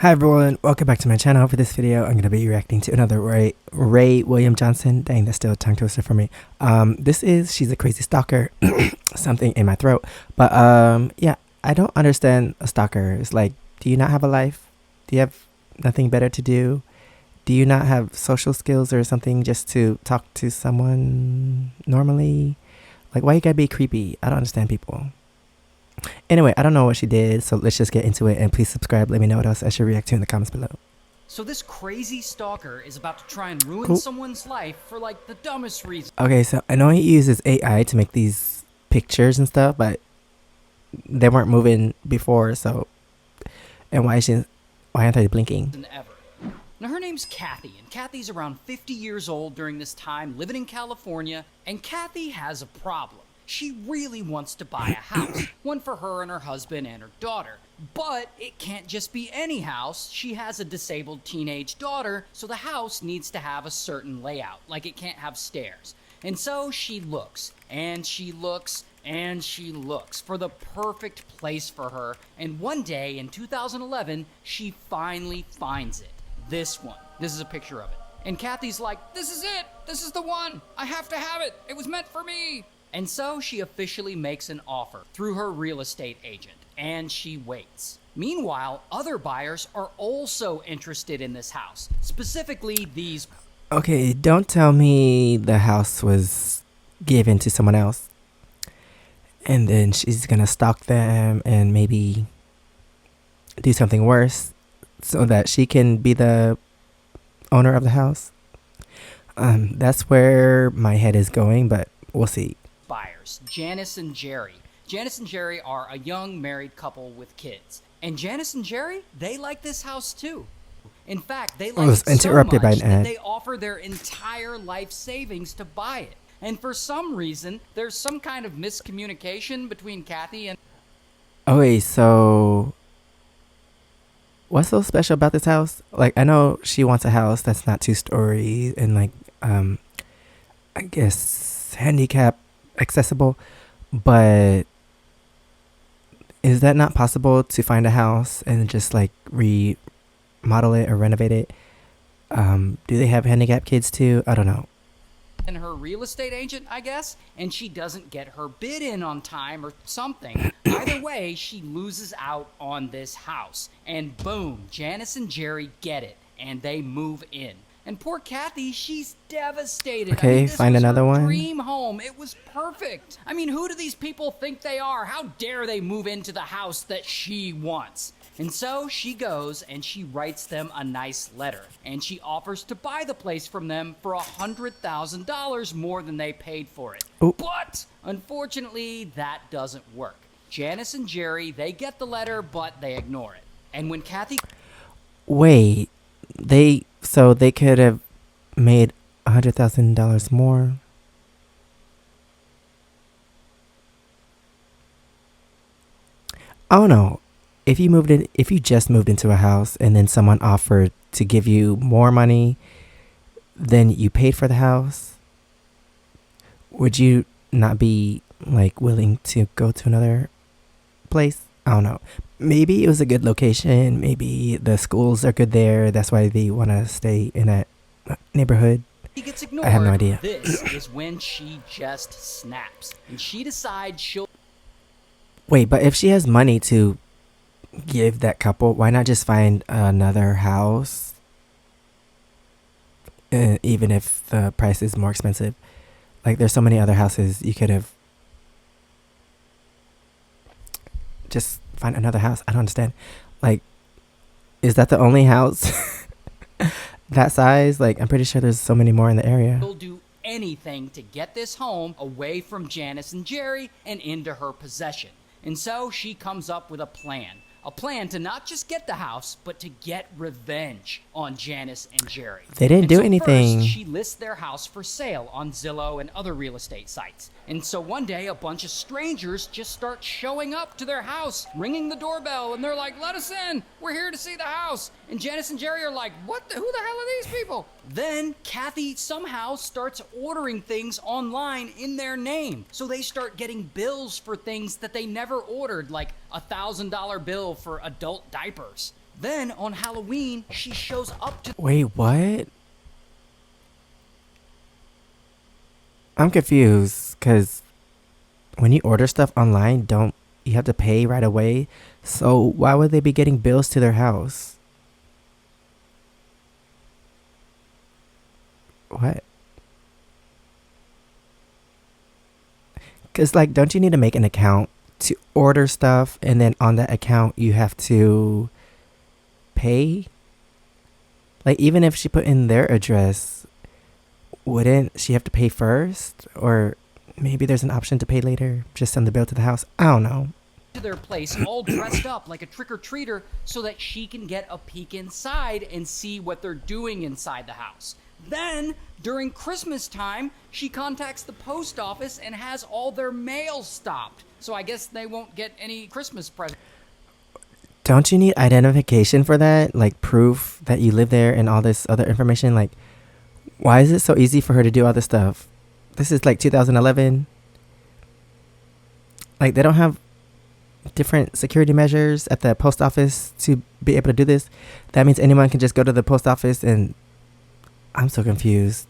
Hi everyone, welcome back to my channel. For this video, I'm going to be reacting to another Ray William Johnson. Dang, that's still a tongue twister for me. She's a crazy stalker. Something in my throat. But yeah, I don't understand a stalker. It's like, do you not have a life? Do you have nothing better to do? Do you not have social skills or something just to talk to someone normally? Like, why you gotta be creepy? I don't understand people. Anyway, I don't know what she did, so let's just get into it, and please subscribe. Let me know what else I should react to in the comments below. So this crazy stalker is about to try and ruin someone's life for like the dumbest reason. Okay, so I know he uses AI to make these pictures and stuff, but they weren't moving before, so why aren't they blinking? Ever. Now her name's Kathy, and Kathy's around 50 years old during this time, living in California, and Kathy has a problem. She really wants to buy a house, one for her and her husband and her daughter. But it can't just be any house. She has a disabled teenage daughter, so the house needs to have a certain layout, like it can't have stairs. And so she looks, and she looks, and she looks for the perfect place for her. And one day in 2011, she finally finds it. This one. This is a picture of it. And Kathy's like, "This is it! This is the one! I have to have it! It was meant for me!" And so she officially makes an offer through her real estate agent, and she waits. Meanwhile, other buyers are also interested in this house, specifically these. Okay, don't tell me the house was given to someone else, and then she's gonna stalk them and maybe do something worse so that she can be the owner of the house. That's where my head is going, but we'll see. Buyers, Janice and Jerry. Janice and Jerry are a young married couple with kids. And Janice and Jerry, they like this house too. In fact, they like it so much that they offer their entire life savings to buy it. And for some reason, there's some kind of miscommunication between Kathy and... Okay, so what's so special about this house? Like, I know she wants a house that's not 2 stories and like, I guess handicap accessible, but is that not possible to find a house and just like remodel it or renovate it? Do they have handicapped kids too? I don't know. And her real estate agent, I guess, and she doesn't get her bid in on time or something. Either way, she loses out on this house. And boom, Janice and Jerry get it, and they move in. And poor Kathy, she's devastated. Okay, I mean, this find was another her one. Dream home. It was perfect. I mean, who do these people think they are? How dare they move into the house that she wants? And so she goes and she writes them a nice letter. And she offers to buy the place from them for $100,000 more than they paid for it. Oop. But unfortunately, that doesn't work. Janice and Jerry, they get the letter, but they ignore it. And when Kathy... Wait, so they could have made $100,000 more. I don't know. If you just moved into a house and then someone offered to give you more money than you paid for the house, would you not be like willing to go to another place? I don't know. Maybe it was a good location. Maybe the schools are good there. That's why they want to stay in that neighborhood. He gets ignored. I have no idea. This is when she just snaps. And she decides she'll... Wait, but if she has money to give that couple, why not just find another house? Even if the price is more expensive. Like, there's so many other houses you could have... Just find another house. I don't understand. Like, is that the only house that size? Like, I'm pretty sure there's so many more in the area. She'll do anything to get this home away from Janice and Jerry and into her possession. And so she comes up with a plan. A plan to not just get the house, but to get revenge on Janice and Jerry. They didn't do anything. First, she lists their house for sale on Zillow and other real estate sites. And so one day, a bunch of strangers just start showing up to their house, ringing the doorbell, and they're like, "Let us in. We're here to see the house." And Janice and Jerry are like, who the hell are these people? Then Kathy somehow starts ordering things online in their name. So they start getting bills for things that they never ordered, like a $1,000 bill for adult diapers. Then on Halloween, she shows up to Wait, what? I'm confused because when you order stuff online, don't you have to pay right away? So why would they be getting bills to their house? What? Because, like, don't you need to make an account to order stuff, and then on that account you have to pay? Like, even if she put in their address, wouldn't she have to pay first? Or maybe there's an option to pay later, just send the bill to the house? I don't know. their place all dressed up like a trick-or-treater so that she can get a peek inside and see what they're doing inside the house. Then, during Christmas time, she contacts the post office and has all their mail stopped. So I guess they won't get any Christmas presents. Don't you need identification for that? Like proof that you live there and all this other information? Like, why is it so easy for her to do all this stuff? This is like 2011. Like, they don't have different security measures at the post office to be able to do this. That means anyone can just go to the post office, and I'm so confused.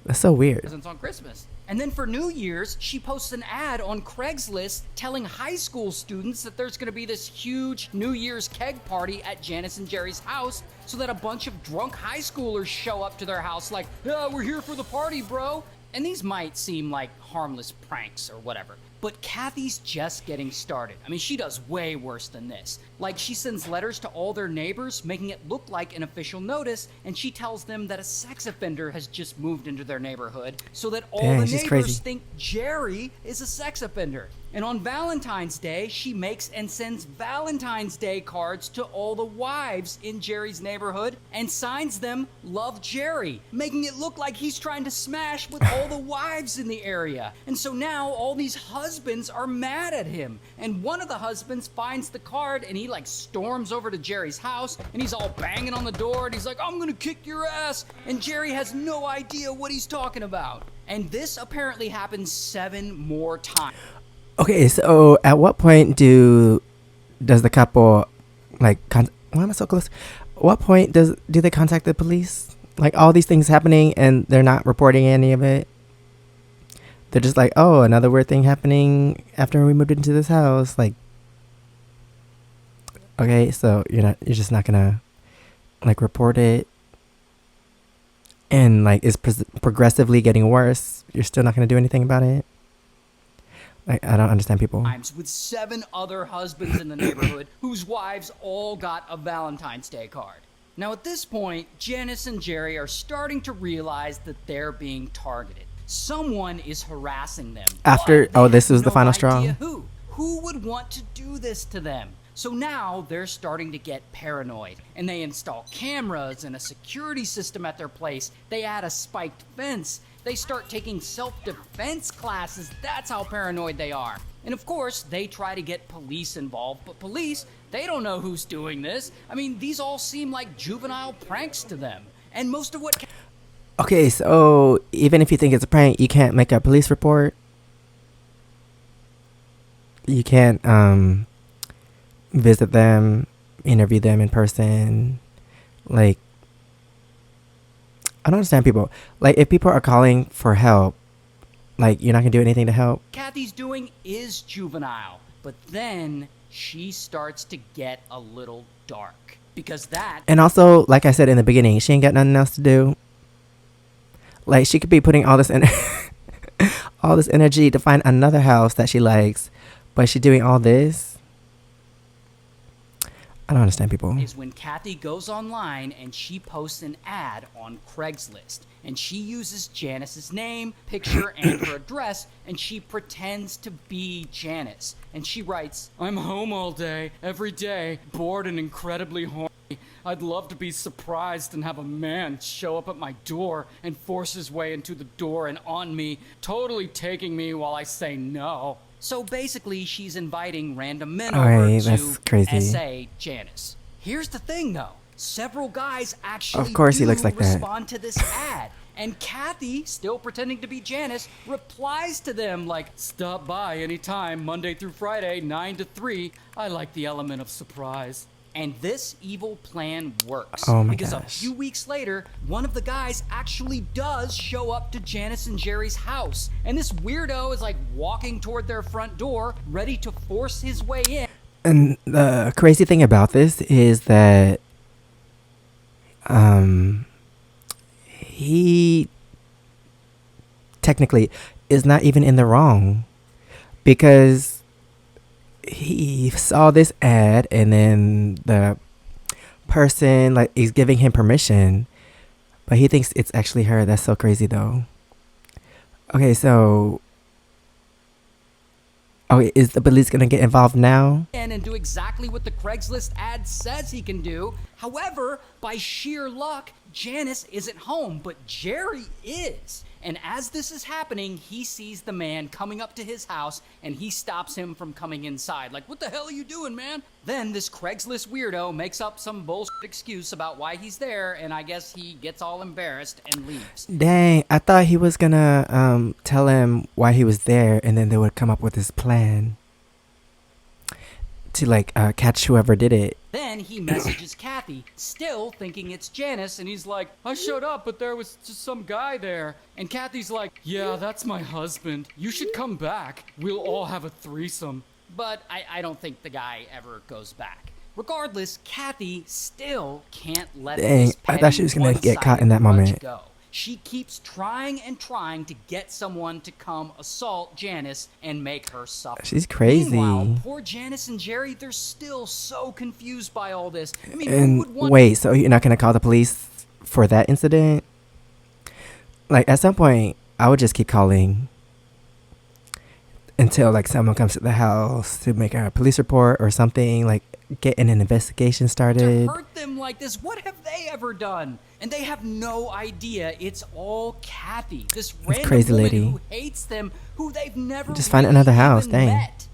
That's so weird. Presents on Christmas. And then for New Year's, she posts an ad on Craigslist telling high school students that there's going to be this huge New Year's keg party at Janice and Jerry's house so that a bunch of drunk high schoolers show up to their house like, yeah, we're here for the party, bro. And these might seem like harmless pranks or whatever, but Kathy's just getting started. I mean, she does way worse than this. Like, she sends letters to all their neighbors, making it look like an official notice, and she tells them that a sex offender has just moved into their neighborhood so that all the she's neighbors crazy. think Jerry is a sex offender. And on Valentine's Day, she makes and sends Valentine's Day cards to all the wives in Jerry's neighborhood and signs them Love Jerry, making it look like he's trying to smash with all the wives in the area. And so now all these husbands are mad at him. And one of the husbands finds the card and he like storms over to Jerry's house and he's all banging on the door and he's like, I'm gonna kick your ass. And Jerry has no idea what he's talking about. And this apparently happens 7 more times. Okay, so at what point does the couple like why am I so close? What point do they contact the police? Like, all these things happening and they're not reporting any of it. They're just like, oh, another weird thing happening after we moved into this house. Like, okay, so you're just not gonna like report it, and like it's progressively getting worse. You're still not gonna do anything about it. I don't understand people. With 7 other husbands in the neighborhood whose wives all got a Valentine's Day card. Now at this point, Janice and Jerry are starting to realize that they're being targeted. Someone is harassing them. This was the final straw. Who would want to do this to them? So now they're starting to get paranoid, and they install cameras and a security system at their place. They add a spiked fence. They start taking self-defense classes. That's how paranoid they are. And of course, they try to get police involved, but police, they don't know who's doing this. I mean, these all seem like juvenile pranks to them. And most of what... Okay, so even if you think it's a prank, you can't make a police report. You can't visit them, interview them in person. Like, I don't understand people. Like, if people are calling for help, like, you're not gonna do anything to help. Kathy's doing is juvenile, but then she starts to get a little dark because that... And also, like I said in the beginning, she ain't got nothing else to do. Like, she could be putting all this all this energy to find another house that she likes, but she's doing all this. I don't understand people. Is when Kathy goes online and she posts an ad on Craigslist. And she uses Janice's name, picture, and her address, and she pretends to be Janice. And she writes, I'm home all day, every day, bored and incredibly horny. I'd love to be surprised and have a man show up at my door and force his way into the door and on me, totally taking me while I say no. So basically, she's inviting random men over that's to crazy. SA Janice. Here's the thing, though. Several guys actually Of course he looks like that. respond to this ad. And Kathy, still pretending to be Janice, replies to them like, stop by anytime, Monday through Friday, 9 to 3. I like the element of surprise. And this evil plan works. Oh my because gosh. a few weeks later, one of the guys actually does show up to Janice and Jerry's house. And this weirdo is like walking toward their front door, ready to force his way in. And the crazy thing about this is that he technically is not even in the wrong, because he saw this ad and then the person like is giving him permission, but he thinks it's actually her. That's so crazy though. Okay, so is the police gonna get involved now? And do exactly what the Craigslist ad says he can do. However, by sheer luck, Janice isn't home, but Jerry is. And as this is happening, he sees the man coming up to his house, and he stops him from coming inside. Like, what the hell are you doing, man? Then this Craigslist weirdo makes up some bullshit excuse about why he's there, and I guess he gets all embarrassed and leaves. Dang, I thought he was gonna tell him why he was there, and then they would come up with this plan to like catch whoever did it. Then he messages Kathy, still thinking it's Janice, and he's like, I showed up, but there was just some guy there. And Kathy's like, yeah, that's my husband. You should come back. We'll all have a threesome. But I don't think the guy ever goes back. Regardless, Kathy still can't let Dang, this I thought she was gonna petty, get caught in that one-sided grudge moment. go. She keeps trying and trying to get someone to come assault Janice and make her suffer. She's crazy. Meanwhile, poor Janice and Jerry, they're still so confused by all this. I mean, who And would want wait, so you're not gonna call the police for that incident? Like at some point, I would just keep calling until like someone comes to the house to make a police report or something, like getting an investigation started. to hurt them like this? What have they ever done? And they have no idea it's all Kathy, this random crazy woman lady. who hates them, who they've never Just find really another house, even dang. met.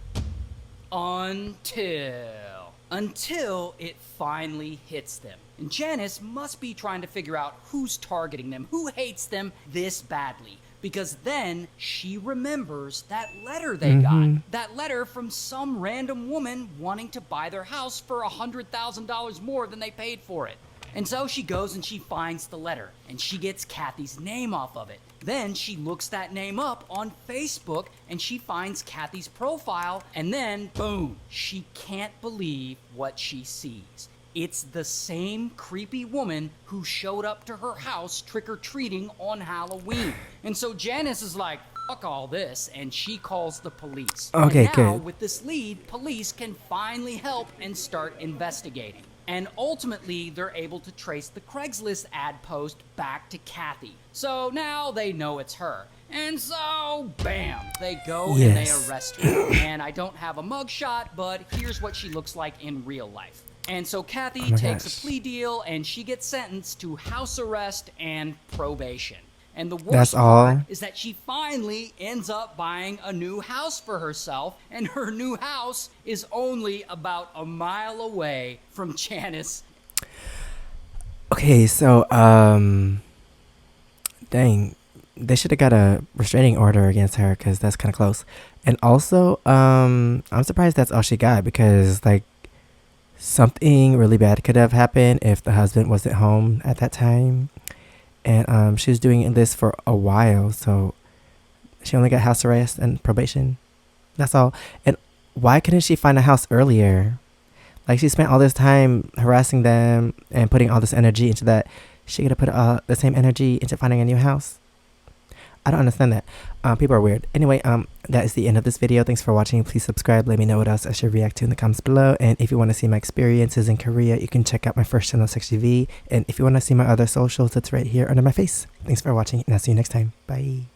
Until it finally hits them. And Janice must be trying to figure out who's targeting them, who hates them this badly. Because then she remembers that letter they got. That letter from some random woman wanting to buy their house for $100,000 more than they paid for it. And so she goes and she finds the letter, and she gets Kathy's name off of it. Then she looks that name up on Facebook, and she finds Kathy's profile, and then, boom, she can't believe what she sees. It's the same creepy woman who showed up to her house trick-or-treating on Halloween. And so Janice is like, fuck all this, and she calls the police. Okay, and now, good. with this lead, police can finally help and start investigating. And ultimately, they're able to trace the Craigslist ad post back to Kathy. So now they know it's her. And so, bam, they go and they Yes. arrest her. And I don't have a mugshot, but here's what she looks like in real life. And so Kathy my takes gosh. a plea deal, and she gets sentenced to house arrest and probation. And the worst That's part all? is that she finally ends up buying a new house for herself, and her new house is only about a mile away from Janice. Okay, so dang, they should have got a restraining order against her because that's kind of close. And also, I'm surprised that's all she got, because like something really bad could have happened if the husband wasn't home at that time. And she was doing this for a while, so she only got house arrest and probation. That's all. And why couldn't she find a house earlier? Like, she spent all this time harassing them and putting all this energy into that. She could have put the same energy into finding a new house. I don't understand that. People are weird. Anyway, that is the end of this video. Thanks for watching. Please subscribe. Let me know what else I should react to in the comments below. And if you want to see my experiences in Korea, you can check out my first channel, SEKSHI V. And if you want to see my other socials, it's right here under my face. Thanks for watching, and I'll see you next time. Bye.